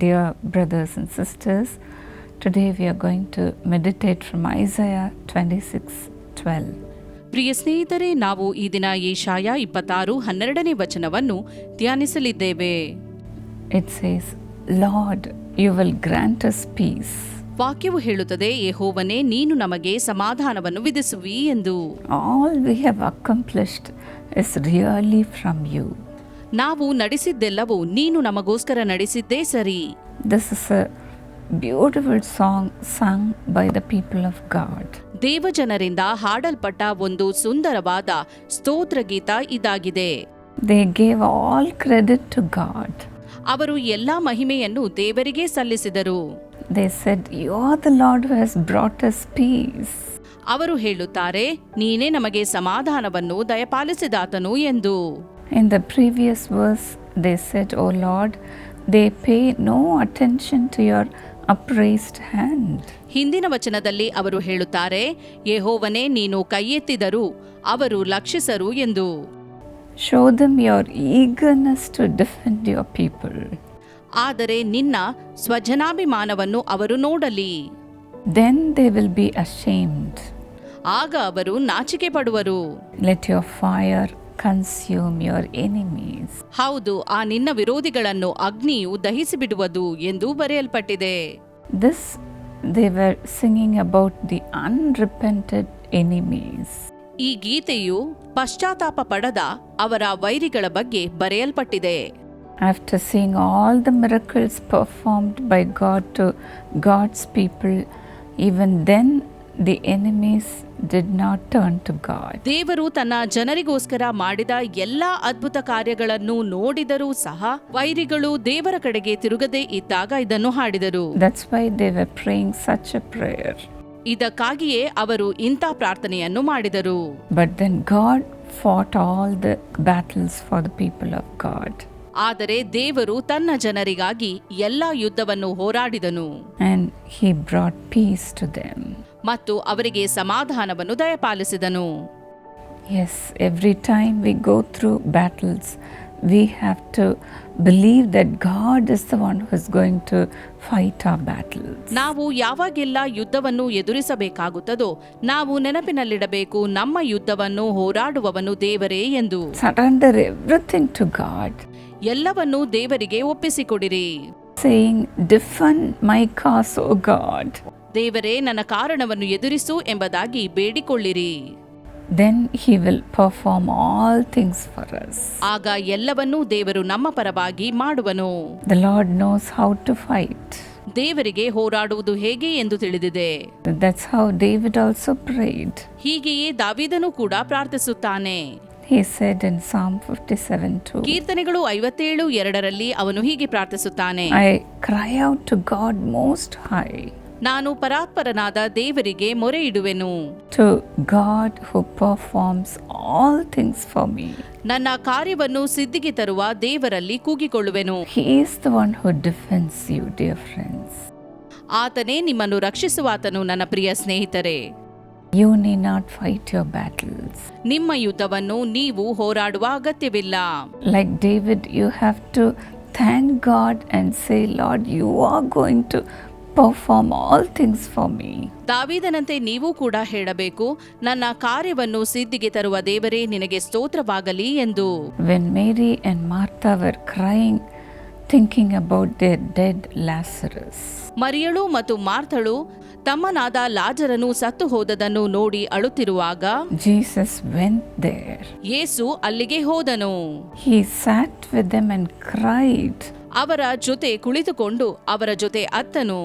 Dear brothers and sisters, today we are going to meditate from Isaiah 26:12. ಪ್ರಿಯ ಸ್ನೇಹಿತರೆ, ನಾವು ಈ ದಿನ ಯೆಶಾಯ 26:12 ವಚನವನ್ನು ಧ್ಯಾನಿಸಲಿದ್ದೇವೆ. It says, Lord, you will grant us peace. ವಾಕ್ಯವು ಹೇಳುತ್ತದೆ, ಯೆಹೋವನೇ, ನೀನು ನಮಗೆ ಸಮಾಧಾನವನ್ನು ವಿಧಿಸುವಿ ಎಂದು. All we have accomplished is really from you. ನಾವು ನಡೆಸಿದ್ದೆಲ್ಲವೂ ನೀನು ನಮಗೋಸ್ಕರ ನಡೆಸಿದ್ದೇ ಸರಿ. This is a beautiful song sung by the people of God. ದೇವಜನರಿಂದ ಹಾಡಲ್ಪಟ್ಟ ಒಂದು ಸುಂದರವಾದ ಸ್ತೋತ್ರ ಗೀತ ಇದಾಗಿದೆ. They gave all credit to God. ಅವರು ಎಲ್ಲಾ ಮಹಿಮೆಯನ್ನು ದೇವರಿಗೆ ಸಲ್ಲಿಸಿದರು. They said, You are the Lord who has brought us peace. ಅವರು ಹೇಳುತ್ತಾರೆ, ನೀನೇ ನಮಗೆ ಸಮಾಧಾನವನ್ನು ದಯಪಾಲಿಸಿದಾತನು ಎಂದು. In the previous verse, they said, O Lord, they pay no attention to your upraised hand. ಹಿಂದಿನ ವಚನದಲ್ಲಿ ಅವರು ಹೇಳುತ್ತಾರೆ, ಯೆಹೋವನೇ, ನೀನು ಕೈಯೆತ್ತಿದರೂ ಅವರು ಲಕ್ಷಿಸರು ಎಂದು. Show them your eagerness to defend your people. ಆದರೆ ನಿನ್ನ ಸ್ವಜನಾಭಿಮಾನವನ್ನು ಅವರು ನೋಡಲಿ. Then they will be ashamed. ಆಗ ಅವರು ನಾಚಿಕೆ ಪಡುವರು. Let your fire consume your enemies. ಹೌದು, ಆ ನಿನ್ನ ವಿರೋಧಿಗಳನ್ನು ಅಗ್ನಿಯು ದಹಿಸಿಬಿಡುವುದು ಎಂದು ಬರೆಯಲ್ಪಟ್ಟಿದೆ. This they were singing about the unrepented enemies. ಈ ಗೀತೆಯು ಪಶ್ಚಾತ್ತಾಪ ಪಡದ ಅವರ ವೈರಿಗಳ ಬಗ್ಗೆ ಬರೆಯಲ್ಪಟ್ಟಿದೆ. After seeing all the miracles performed by God to God's people, even then the enemies did not turn to God. ದೇವರು ತನ್ನ ಜನರಿಗೋಸ್ಕರ ಮಾಡಿದ ಎಲ್ಲಾ ಅದ್ಭುತ ಕಾರ್ಯಗಳನ್ನು ನೋಡಿದರೂ ಸಹ ವೈರಿಗಳು ದೇವರ ಕಡೆಗೆ ತಿರುಗದೇ ಇದ್ದಾಗ ಇದನ್ನು ಹಾಡಿದರು. That's why they were praying such a prayer. ಇದಕ್ಕಾಗಿಯೇ ಅವರು ಇಂಥ ಪ್ರಾರ್ಥನೆಯನ್ನು ಮಾಡಿದರು. But then God fought all the battles for the people of God. ಆದರೆ ದೇವರು ತನ್ನ ಜನರಿಗಾಗಿ ಎಲ್ಲಾ ಯುದ್ಧವನ್ನು ಹೋರಾಡಿದನು. And he brought peace to them. ಮತ್ತು ಅವರಿಗೆ ಸಮಾಧಾನವನ್ನು ದಯಪಾಲಿಸಿದನು. Yes, every time we go through battles, we have to believe that God is the one who is going to fight our battles. ನಾವು ಯಾವಾಗೆಲ್ಲ ಯುದ್ಧವನ್ನು ಎದುರಿಸಬೇಕಾಗುತ್ತದೋ ನಾವು ನೆನಪಿನಲ್ಲಿಡಬೇಕು, ನಮ್ಮ ಯುದ್ಧವನ್ನು ಹೋರಾಡುವವನು ದೇವರೇ ಎಂದು. Surrender everything to God. ಎಲ್ಲವನ್ನೂ ದೇವರಿಗೆ ಒಪ್ಪಿಸಿಕೊಡಿರಿ. Saying, defend my cause, O God. ದೇವರೇ, ನನ್ನ ಕಾರಣವನ್ನು ಎದುರಿಸು ಎಂಬುದಾಗಿ ಬೇಡಿಕೊಳ್ಳಿರಿ. Then he will perform all things for us. ಆಗ ಎಲ್ಲವನ್ನೂ ದೇವರು ನಮ್ಮ ಪರವಾಗಿ ಮಾಡುವನು. The Lord knows how to fight. ದೇವರಿಗೆ ಹೋರಾಡುವುದು ಹೇಗೆ ಎಂದು ತಿಳಿದಿದೆ. That's how David also prayed. ಹೀಗೆಯೇ ದಾವೀದನು ಕೂಡ ಪ್ರಾರ್ಥಿಸುತ್ತಾನೆ. He said in Psalm 57:2, ಕೀರ್ತನೆಗಳು 57:2 ಅವನು ಹೀಗೆ ಪ್ರಾರ್ಥಿಸುತ್ತಾನೆ, I cry out to God most high. ನಾನು ಪರಾತ್ಪರನಾದ ದೇವರಿಗೆ ಮೊರೆ ಇಡುವೆನು. To God who performs all things for me. ನನ್ನ ಕಾರ್ಯವನ್ನು ಸಿದ್ಧಿಗೆ ತರುವ ದೇವರಲ್ಲಿ ಕೂಗಿಕೊಳ್ಳುವೆನು. He is the one who defends you, dear friends. ಆತನೇ ನಿಮ್ಮನ್ನು ರಕ್ಷಿಸುವಾತನು. ನನ್ನ ಪ್ರಿಯ ಸ್ನೇಹಿತರೆ, You need not fight your battles. ನಿಮ್ಮ ಯುದ್ಧವನ್ನು ನೀವು ಹೋರಾಡುವ ಅಗತ್ಯವಿಲ್ಲ. Like David, you have to thank God and say, Lord, you are going to perform all things for me. ದಾವೀದನಂತೆ ನೀವು ಕೂಡ ಹೇಳಬೇಕು, ನನ್ನ ಕಾರ್ಯವನ್ನು ಸಿದ್ಧಿಗೆ ತರುವ ದೇವರೇ, ನಿನಗೆ ಸ್ತೋತ್ರವಾಗಲಿ ಎಂದು. When Mary and Martha were crying, thinking about their dead Lazarus, ಮರಿಯಳು ಮತ್ತು ಮಾರ್ಥಳು ತಮ್ಮನಾದ ಲಾಜರನು ಸತ್ತು ಹೋದದನ್ನು ನೋಡಿ ಅಳುತ್ತಿರುವಾಗ Jesus went there. ಯೇಸು ಅಲ್ಲಿಗೆ ಹೋದನು. He sat with them and cried. ಅವರ ಜೊತೆ ಕುಳಿತುಕೊಂಡು ಅವರ ಜೊತೆ ಅತ್ತನು.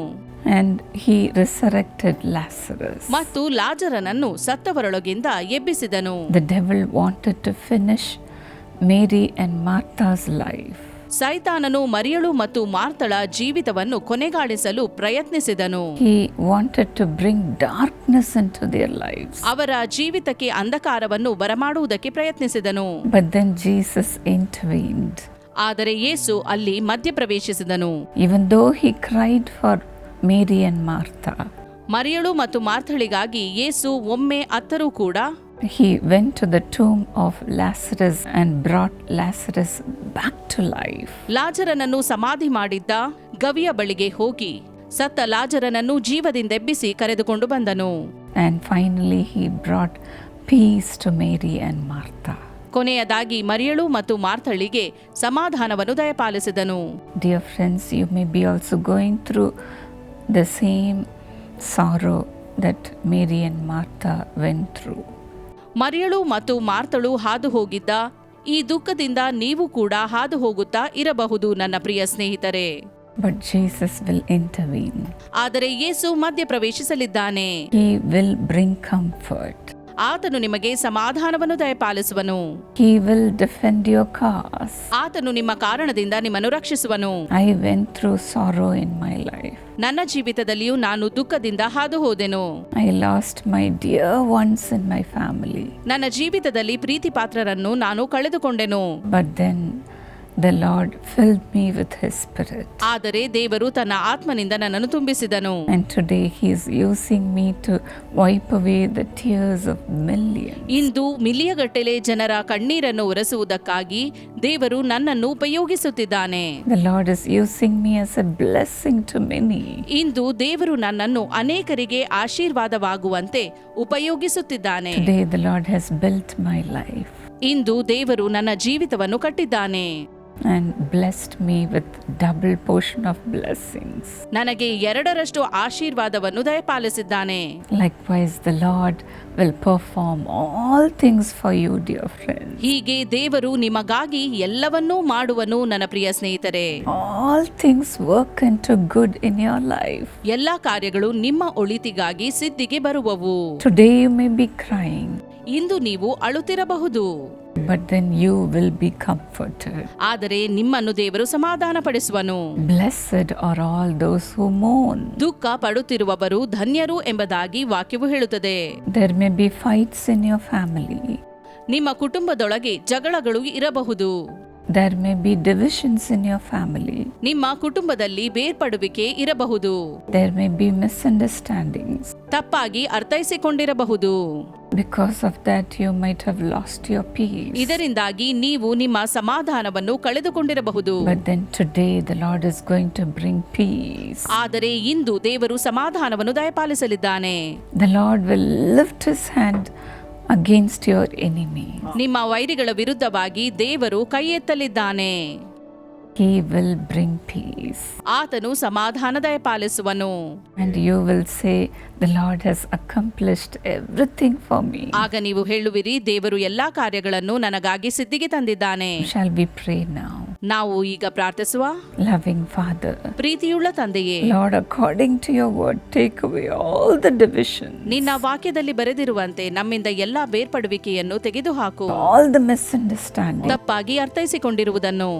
And he resurrected Lazarus. ಮತ್ತು ಲಾಜರನನ್ನು ಸತ್ತವರೊಳಗಿಂದ ಎಬ್ಬಿಸಿದನು. The devil wanted to finish Mary and Martha's life. ಸೈತಾನನು ಮರಿಯಳು ಮತ್ತು ಮಾರ್ಥಳ ಜೀವಿತವನ್ನು ಕೊನೆಗಾಣಿಸಲು ಪ್ರಯತ್ನಿಸಿದನು. He wanted to bring darkness into their lives. ಅವರ ಜೀವಿತಕ್ಕೆ ಅಂಧಕಾರವನ್ನು ಬರಮಾಡುವುದಕ್ಕೆ ಪ್ರಯತ್ನಿಸಿದನು. But then Jesus intervened. ಆದರೆ ಯೇಸು ಅಲ್ಲಿ ಮಧ್ಯಪ್ರವೇಶಿಸಿದನು. Even though he cried for Mary and Martha, ಮರಿಯಳು ಮತ್ತು ಮಾರ್ಥಳಿಗಾಗಿ ಯೇಸು ಒಮ್ಮೆ ಅತ್ತರೂ ಕೂಡ He went to the tomb of Lazarus and brought Lazarus back to life. ಲಾಜರನನ್ನು ಸಮಾಧಿ ಮಾಡಿದ್ದ ಗವಿಯ ಬಳಿಗೆ ಹೋಗಿ ಸತ್ತ ಲಾಜರನನ್ನು ಜೀವದಿಂದೆಬ್ಬಿಸಿ ಕರೆದುಕೊಂಡು ಬಂದನು. And finally he brought peace to Mary and Martha. ಕೊನೆಯದಾಗಿ ಮರಿಯಳು ಮತ್ತು ಮಾರ್ಥಳಿಗೆ ಸಮಾಧಾನವನ್ನು ದಯಪಾಲಿಸಿದನು. Dear friends, you may be also going through the same sorrow that Mary and Martha went through. ಮರಿಯಳು ಮತ್ತು ಮಾರ್ಥಳು ಹಾದು ಹೋಗಿದ್ದ ಈ ದುಃಖದಿಂದ ನೀವು ಕೂಡ ಹಾದು ಹೋಗುತ್ತಾ ಇರಬಹುದು ನನ್ನ ಪ್ರಿಯ ಸ್ನೇಹಿತರೆ. But Jesus will intervene. ಆದರೆ ಯೇಸು ಮಧ್ಯ ಪ್ರವೇಶಿಸಲಿದ್ದಾನೆ. He will bring comfort. ಆತನು ನಿಮಗೆ ಸಮಾಧಾನವನ್ನು ದಯಪಾಲಿಸುವನು. He will defend your cause. ಆತನು ನಿಮ್ಮ ಕಾರಣದಿಂದ ನಿಮ್ಮನ್ನು ರಕ್ಷಿಸುವನು. I went through sorrow in my life. ನನ್ನ ಜೀವಿತದಲ್ಲಿಯೂ ನಾನು ದುಃಖದಿಂದ ಹಾದು ಹೋದೆನು. I lost my dear ones in my family. ನನ್ನ ಜೀವಿತದಲ್ಲಿ ಪ್ರೀತಿ ಪಾತ್ರರನ್ನು ನಾನು ಕಳೆದುಕೊಂಡೆನು. But then the Lord filled me with His Spirit. ಆದರೆ ದೇವರು ತನ್ನ ಆತ್ಮನಿಂದ ನನ್ನನ್ನು ತುಂಬಿಸಿದನು. And today He is using me to wipe away the tears of millions. ಇಂದು ಮಿಲಿಯಗಟ್ಟಲೆ ಜನರ ಕಣ್ಣೀರನ್ನು ಒರೆಸುವುದಕ್ಕಾಗಿ ದೇವರು ನನ್ನನ್ನು ಉಪಯೋಗಿಸುತ್ತಿದ್ದಾನೆ. The Lord is using me as a blessing to many. ಇಂದು ದೇವರು ನನ್ನನ್ನು ಅನೇಕರಿಗೆ ಆಶೀರ್ವಾದವಾಗುವಂತೆ ಉಪಯೋಗಿಸುತ್ತಿದ್ದಾನೆ. Today the Lord has built my life ಇಂದು ದೇವರು ನನ್ನ ಜೀವಿತವನ್ನು ಕಟ್ಟಿದ್ದಾನೆ. and blessed me with double portion of blessings. ನನಗೆ 2ರಷ್ಟು ಆಶೀರ್ವಾದವನ್ನು ದಯಪಾಲಿಸಿದ್ದಾನೆ. Likewise the Lord will perform all things for you, dear friends. ಹೀಗೆ ದೇವರು ನಿಮಗಾಗಿ ಎಲ್ಲವನ್ನೂ ಮಾಡುವನು ನನ್ನ ಪ್ರಿಯ ಸ್ನೇಹಿತರೆ. All things work into good in your life. ಎಲ್ಲಾ ಕಾರ್ಯಗಳು ನಿಮ್ಮ ಒಳಿತಿಗಾಗಿ ಸಿದ್ಧಿಗೆ ಬರುವವು. Today you may be crying, ಇಂದು ನೀವು ಅಳುತ್ತಿರಬಹುದು, but then you will be comforted. ಆದರೆ ನಿಮ್ಮನ್ನು ದೇವರು ಸಮಾಧಾನಪಡಿಸುವನು. Blessed are all those who mourn. ದುಃಖ ಪಡುತ್ತಿರುವವರು ಧನ್ಯರು ಎಂಬುದಾಗಿ ವಾಕ್ಯವು ಹೇಳುತ್ತದೆ. There may be fights in your family. ನಿಮ್ಮ ಕುಟುಂಬದೊಳಗೆ ಜಗಳಗಳು ಇರಬಹುದು. There may be divisions in your family. ನಿಮ್ಮ ಕುಟುಂಬದಲ್ಲಿ ಬೇರ್ಪಡುವಿಕೆ ಇರಬಹುದು. There may be misunderstandings. ತಪ್ಪಾಗಿ ಅರ್ಥೈಸಿಕೊಂಡಿರಬಹುದು. Because of that you might have lost your peace. ಇದರಿಂದಾಗಿ ನೀವು ನಿಮ್ಮ ಸಮಾಧಾನವನ್ನು ಕಳೆದುಕೊಂಡಿರಬಹುದು. But then today the Lord is going to bring peace. ಆದರೆ ಇಂದು ದೇವರು ಸಮಾಧಾನವನ್ನು ದಯಪಾಲಿಸಲಿದ್ದಾನೆ. The Lord will lift His hand against your enemy. ನಿಮ್ಮ ವೈರಿಗಳ ವಿರುದ್ಧವಾಗಿ ದೇವರು ಕೈ ಎತ್ತಲಿದ್ದಾನೆ. He will bring peace. ಆತನು ಸಮಾಧಾನ ದಯಪಾಲಿಸುವನು. And you will say, the Lord has accomplished everything for me. ಆಗ ನೀವು ಹೇಳುವಿರಿ, ದೇವರು ಎಲ್ಲಾ ಕಾರ್ಯಗಳನ್ನು ನನಗಾಗಿ ಸಿದ್ಧಿಗೆ ತಂದಿದ್ದಾನೆ. Shall we pray now? ನಾವು ಈಗ ಪ್ರಾರ್ಥಿಸುವ. Loving Father, ಪ್ರೀತಿಯುಳ್ಳ ತಂದೆಯೇ, Lord, according to your word, take away all the divisions, ನಿನ್ನ ವಾಕ್ಯದಲ್ಲಿ ಬರೆದಿರುವಂತೆ ನಮ್ಮಿಂದ ಎಲ್ಲಾ ಬೇರ್ಪಡುವಿಕೆಯನ್ನು ತೆಗೆದುಹಾಕು. all the misunderstanding, ತಪ್ಪಾಗಿ ಅರ್ಥೈಸಿಕೊಂಡಿರುವುದನ್ನು,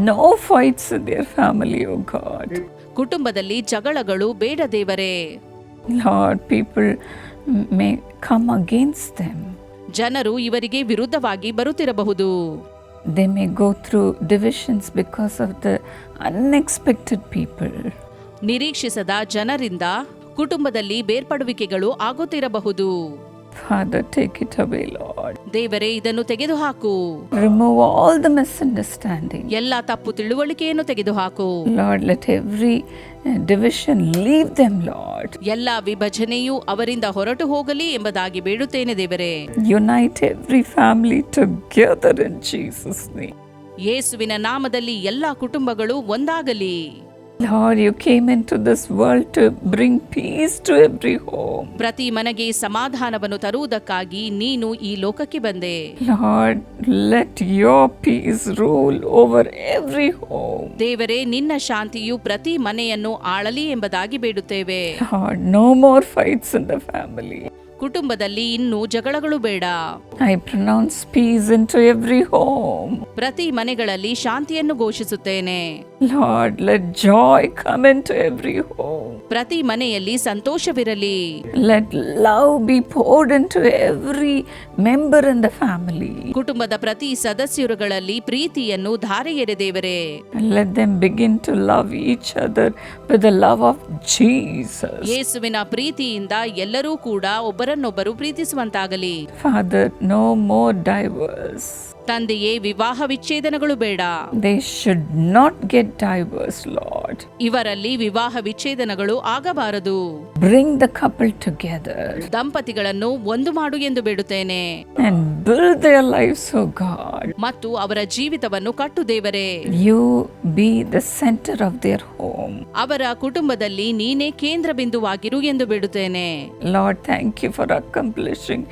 no fights in their family, oh God. ಕುಟುಂಬದಲ್ಲಿ ಜಗಳಗಳು ಬೇಡ ದೇವರೇ. Lord, people may come against them. ಜನರು ಇವರಿಗೆ ವಿರುದ್ಧವಾಗಿ ಬರುತ್ತಿರಬಹುದು. They may go through divisions because of the unexpected people. ನಿರೀಕ್ಷಿಸದ ಜನರಿಂದ ಕುಟುಂಬದಲ್ಲಿ ಬೇರ್ಪಡುವಿಕೆಗಳು ಆಗುತ್ತಿರಬಹುದು. Father, take it away, Lord. ದೇವರೇ, ಇದನ್ನು ತೆಗೆದುಹಾಕು. Remove all the misunderstanding. ಎಲ್ಲ ತಪ್ಪು ತಿಳುವಳಿಕೆಯನ್ನು ತೆಗೆದುಹಾಕು. Lord, let every division leave them, Lord. ಎಲ್ಲ ವಿಭಜನೆಯು ಅವರಿಂದ ಹೊರಟು ಹೋಗಲಿ ಎಂಬುದಾಗಿ ಬೇಡುತ್ತೇನೆ ದೇವರೇ. Unite every family together in Jesus' name. ಯೇಸುವಿನ ನಾಮದಲ್ಲಿ ಎಲ್ಲ ಕುಟುಂಬಗಳು ಒಂದಾಗಲಿ. Lord, you came into this world to bring peace to every home. ಪ್ರತಿ ಮನೆಗೆ ಸಮಾಧಾನವನ್ನು ತರುವುದಕ್ಕಾಗಿ ನೀನು ಈ ಲೋಕಕ್ಕೆ ಬಂದೆ. Lord, let your peace rule over every home. ದೇವರೇ, ನಿನ್ನ ಶಾಂತಿಯು ಪ್ರತಿ ಮನೆಯನ್ನು ಆಳಲಿ ಎಂಬುದಾಗಿ ಬೇಡುತ್ತೇವೆ. Lord, no more fights in the family. ಕುಟುಂಬದಲ್ಲಿ ಇನ್ನೂ ಜಗಳಗಳು ಬೇಡ. I pronounce peace into every home. ಪ್ರತಿ ಮನೆಗಳಲ್ಲಿ ಶಾಂತಿಯನ್ನು ಘೋಷಿಸುತ್ತೇನೆ. Lord, let joy come into every home. ಪ್ರತಿ ಮನೆಯಲ್ಲಿ ಸಂತೋಷವಿರಲಿ. Let love be poured into every member in the family. ಕುಟುಂಬದ ಪ್ರತಿ ಸದಸ್ಯರುಗಳಲ್ಲಿ ಪ್ರೀತಿಯನ್ನು ಧಾರೆ ಎರೆದೇವರೇ. Let them begin to love each other with the love of Jesus. ಯೇಸುವಿನ ಪ್ರೀತಿಯಿಂದ ಎಲ್ಲರೂ ಕೂಡ ಒಬ್ಬರ ಒಬ್ಬರನ್ನೊಬ್ಬರು ಪ್ರೀತಿಸುವಂತಾಗಲಿ. Father, no more divorce. ತಂದೆಯೇ, ವಿವಾಹ ವಿಚ್ಛೇದನಗಳು ಬೇಡ. They should not get divorced, Lord. ಇವರಲ್ಲಿ ವಿವಾಹ ವಿಚ್ಛೇದನಗಳು ಆಗಬಾರದು. Bring the couple together ದಂಪತಿಗಳನ್ನು ಒಂದು ಮಾಡು ಎಂದು ಬೇಡುತ್ತೇನೆ. and build their lives, oh God. ಮತ್ತು ಅವರ ಜೀವಿತವನ್ನು ಕಟ್ಟು ದೇವರೇ. You be the center of their home. ಅವರ ಕುಟುಂಬದಲ್ಲಿ ನೀನೇ ಕೇಂದ್ರ ಬಿಂದುವಾಗಿರು ಎಂದು ಬೇಡುತ್ತೇನೆ. Lord, thank you for accomplishing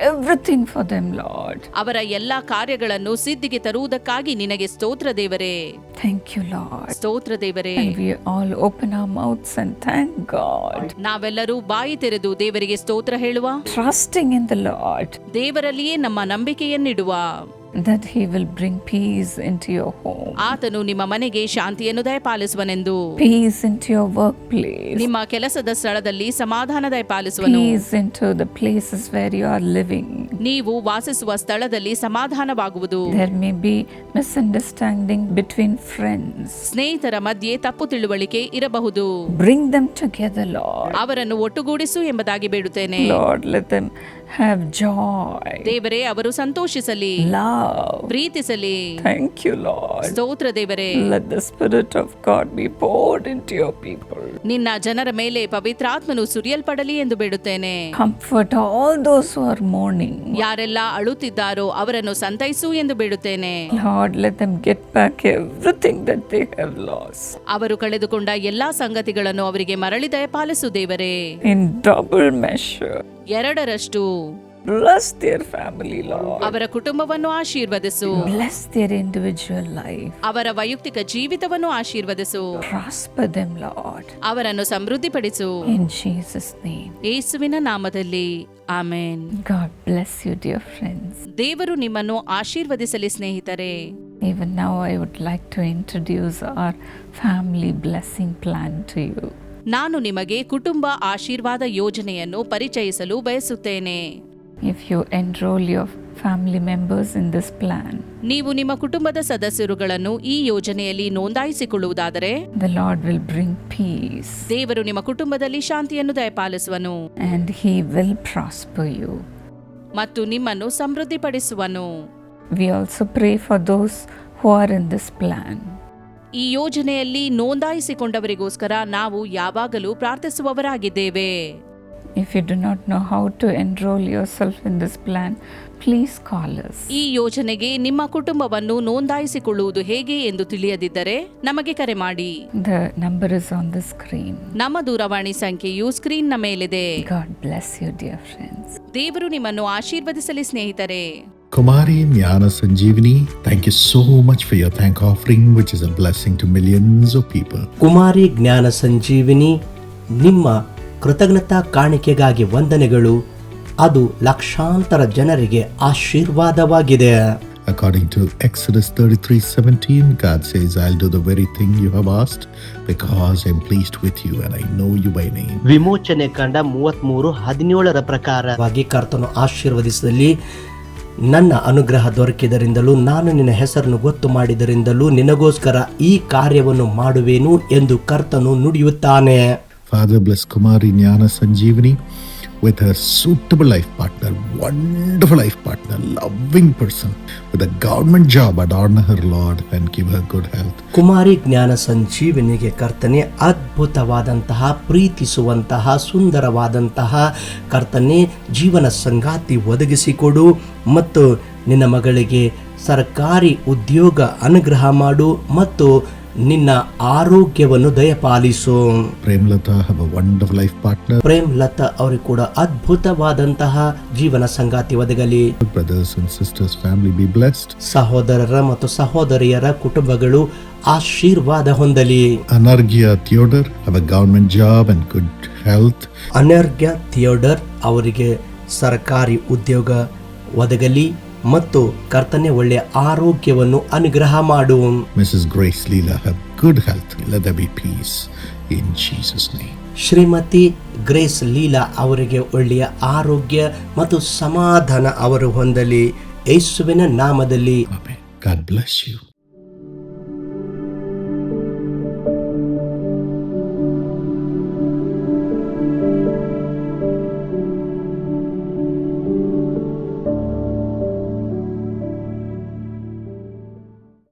everything for them, Lord. ಅವರ ಎಲ್ಲಾ ಕಾರ್ಯಗಳನ್ನು ಸಿದ್ಧಿಗೆ ತರುವುದಕ್ಕಾಗಿ ನಿನಗೆ ಸ್ತೋತ್ರ ದೇವರೇ. Thank you, Lord. ಸ್ತೋತ್ರ ದೇವರೇ. And we all open our mouths and thank God. ನಾವೆಲ್ಲರೂ ಬಾಯಿ ತೆರೆದು ದೇವರಿಗೆ ಸ್ತೋತ್ರ ಹೇಳುವ, Trusting in the Lord ದೇವರಲ್ಲಿಯೇ ನಮ್ಮ ನಂಬಿಕೆಯನ್ನಿಡುವ, that He will bring peace into your home, ಆತನು ನಿಮ್ಮ ಮನೆಗೆ ಶಾಂತಿಯನ್ನು ದಯಪಾಲಿಸುವನೆಂದು, peace into your workplace, ನಿಮ್ಮ ಕೆಲಸದ ಸ್ಥಳದಲ್ಲಿ ಸಮಾಧಾನ ದಯಪಾಲಿಸುವನು, peace into the places where you are living. ನೀವು ವಾಸಿಸುವ ಸ್ಥಳದಲ್ಲಿ ಸಮಾಧಾನವಾಗುವುದು. There may be misunderstanding between friends. ಸ್ನೇಹಿತರ ಮಧ್ಯೆ ತಪ್ಪು ತಿಳುವಳಿಕೆ ಇರಬಹುದು. Bring them together, Lord. ಅವರನ್ನು ಒಟ್ಟುಗೂಡಿಸು ಎಂಬುದಾಗಿ ಬೇಡುತ್ತೇನೆ. Lord, let them have joy, ದೇವರೇ, ಅವರು ಸಂತೋಷಿಸಲಿ, love. ಪ್ರೀತಿಸಲಿ. Thank you, Lord. ಸ್ತೋತ್ರ ದೇವರೇ. Let the Spirit of God be poured into your people. ನಿನ್ನ ಜನರ ಮೇಲೆ ಪವಿತ್ರಾತ್ಮನು ಸುರಿಯಲ್ಪಡಲಿ ಎಂದು ಬೇಡುತ್ತೇನೆ. Comfort all those who are mourning. ಯಾರೆಲ್ಲ ಅಳುತ್ತಿದ್ದಾರೋ ಅವರನ್ನು ಸಂತೈಸು ಎಂದು ಬೇಡುತ್ತೇನೆ. Lord, let them get back everything that they have lost. ಅವರು ಕಳೆದುಕೊಂಡ ಎಲ್ಲಾ ಸಂಗತಿಗಳನ್ನು ಅವರಿಗೆ ಮರಳಿ ದಯಪಾಲಿಸು ದೇವರೇ. In double measure. ಎರಡರಷ್ಟು Bless their family, Lord. ಅವರ ಕುಟುಂಬವನ್ನು ಆಶೀರ್ವದಿಸು. Bless their individual life. ಅವರ ವೈಯಕ್ತಿಕ ಜೀವಿತವನ್ನು ಆಶೀರ್ವದಿಸು. Prosper them, Lord. ಅವರನ್ನು ಸಮೃದ್ಧಿಪಡಿಸು. In Jesus' name. ಯೇಸುವಿನ ನಾಮದಲ್ಲಿ amen. God bless you, dear friends. ದೇವರು ನಿಮ್ಮನ್ನು ಆಶೀರ್ವದಿಸಲಿ ಸ್ನೇಹಿತರೆ. Even now I would like to introduce our family blessing plan to you. ನಾನು ನಿಮಗೆ ಕುಟುಂಬ ಆಶೀರ್ವಾದ ಯೋಜನೆಯನ್ನು ಪರಿಚಯಿಸಲು ಬಯಸುತ್ತೇನೆ. If you enroll your family members in this plan, ನೀವು ನಿಮ್ಮ ಕುಟುಂಬದ ಸದಸ್ಯರುಗಳನ್ನು ಈ ಯೋಜನೆಯಲ್ಲಿ ನೋಂದಾಯಿಸಿಕೊಳ್ಳುವುದಾದರೆ, the Lord will bring peace ದೇವರು ನಿಮ್ಮ ಕುಟುಂಬದಲ್ಲಿ ಶಾಂತಿಯನ್ನು ದಯಪಾಲಿಸುವನು and He will prosper you. ಮತ್ತು ನಿಮ್ಮನ್ನು ಸಮೃದ್ಧಿಪಡಿಸುವನು. We also pray for those who are in this plan. ಈ ಯೋಜನೆಯಲ್ಲಿ ನೋಂದಾಯಿಸಿಕೊಂಡವರಿಗೋಸ್ಕರ ನಾವು ಯಾವಾಗಲೂ ಪ್ರಾರ್ಥಿಸುವವರಾಗಿದ್ದೇವೆ. If you do not know how to enroll yourself in this plan, please call us. ಈ ಯೋಜನೆಗೆ ನಿಮ್ಮ ಕುಟುಂಬವನ್ನು ನೋಂದಾಯಿಸಿಕೊಳ್ಳುವುದು ಹೇಗೆ ಎಂದು ತಿಳಿಯದಿದ್ದರೆ ನಮಗೆ ಕರೆ ಮಾಡಿ. The number is on the screen. ನಮ್ಮ ದೂರವಾಣಿ ಸಂಖ್ಯೆಯು ಸ್ಕ್ರೀನ್ನ ಮೇಲಿದೆ. God bless you, dear friends. ದೇವರು ನಿಮ್ಮನ್ನು ಆಶೀರ್ವದಿಸಲಿ ಸ್ನೇಹಿತರೆ. Kumari Jnana Sanjeevani, thank you so much for your thank offering, which is a blessing to millions of people. ಕುಮಾರಿ ಜ್ಞಾನ ಸಂಜೀವಿನಿ, ನಿಮ್ಮ ಕೃತಜ್ಞತಾ ಕಾಣಿಕೆಗಾಗಿ ವಂದನೆಗಳು. ಅದು ಲಕ್ಷಾಂತರ ಜನರಿಗೆ ಆಶೀರ್ವಾದವಾಗಿದೆ. According to Exodus 33:17, God says, I'll do the very thing you have asked because I'm pleased with you and I know you by name. ವಿಮೋಚನೆ ಕಂಡ 33:17 ಪ್ರಕಾರವಾಗಿ ಕರ್ತನು ಆಶೀರ್ವದಿಸಲಿ. ನನ್ನ ಅನುಗ್ರಹ ದೊರಕಿದರಿಂದಲೂ ನಾನು ನಿನ್ನ ಹೆಸರನ್ನು ಗೊತ್ತು ಮಾಡಿದರಿಂದಲೂ ನಿನಗೋಸ್ಕರ ಈ ಕಾರ್ಯವನ್ನು ಮಾಡುವೆನು ಎಂದು ಕರ್ತನು ನುಡಿಯುತ್ತಾನೆ. Father, bless Kumari Jnana Sanjeevani with her suitable life partner, wonderful life partner, loving person with a government job. Adorn her, Lord, and give her good health. ಕುಮಾರಿ ಜ್ಞಾನ ಸಂಜೀವನಿಗೆ ಕರ್ತನೆ ಅದ್ಭುತವಾದಂತಹ, ಪ್ರೀತಿಸುವಂತಹ, ಸುಂದರವಾದಂತಹ ಕರ್ತನೆ ಜೀವನ ಸಂಗಾತಿ ಒದಗಿಸಿಕೊಡು ಮತ್ತು ನಿನ್ನ ಮಗಳಿಗೆ ಸರ್ಕಾರಿ ಉದ್ಯೋಗ ಅನುಗ್ರಹ ಮಾಡು ಮತ್ತು ನಿನ್ನ ಆರೋಗ್ಯವನ್ನು ದಯಪಾಲಿಸು. Premlata have a wonderful life partner. ಪ್ರೇಮ್ಲತಾ ಅವರಿಗೆ ಕೂಡ ಅದ್ಭುತವಾದಂತಹ ಜೀವನ ಸಂಗಾತಿ ಒದಗಲಿ. Brothers and sisters, family be blessed. ಸಹೋದರರ ಮತ್ತು ಸಹೋದರಿಯರ ಕುಟುಂಬಗಳು ಆಶೀರ್ವಾದ ಹೊಂದಲಿ. Anarghya Theodore have a government job and good health. Anarghya Theodore ಅವರಿಗೆ ಸರ್ಕಾರಿ ಉದ್ಯೋಗ ಒದಗಲಿ ಮತ್ತು ಕರ್ತನೆ ಒಳ್ಳೆಯ ಆರೋಗ್ಯವನ್ನು ಅನುಗ್ರಹ ಮಾಡು. Mrs. Grace Leela have good health. Let there be peace in Jesus' name. Shrimati grace Leela ಅವರಿಗೆ ಒಳ್ಳೆಯ ಆರೋಗ್ಯ ಮತ್ತು ಸಮಾಧಾನ ಅವರು ಹೊಂದಲಿ ಯೇಸುವಿನ ನಾಮದಲ್ಲಿ. Amen. God bless you.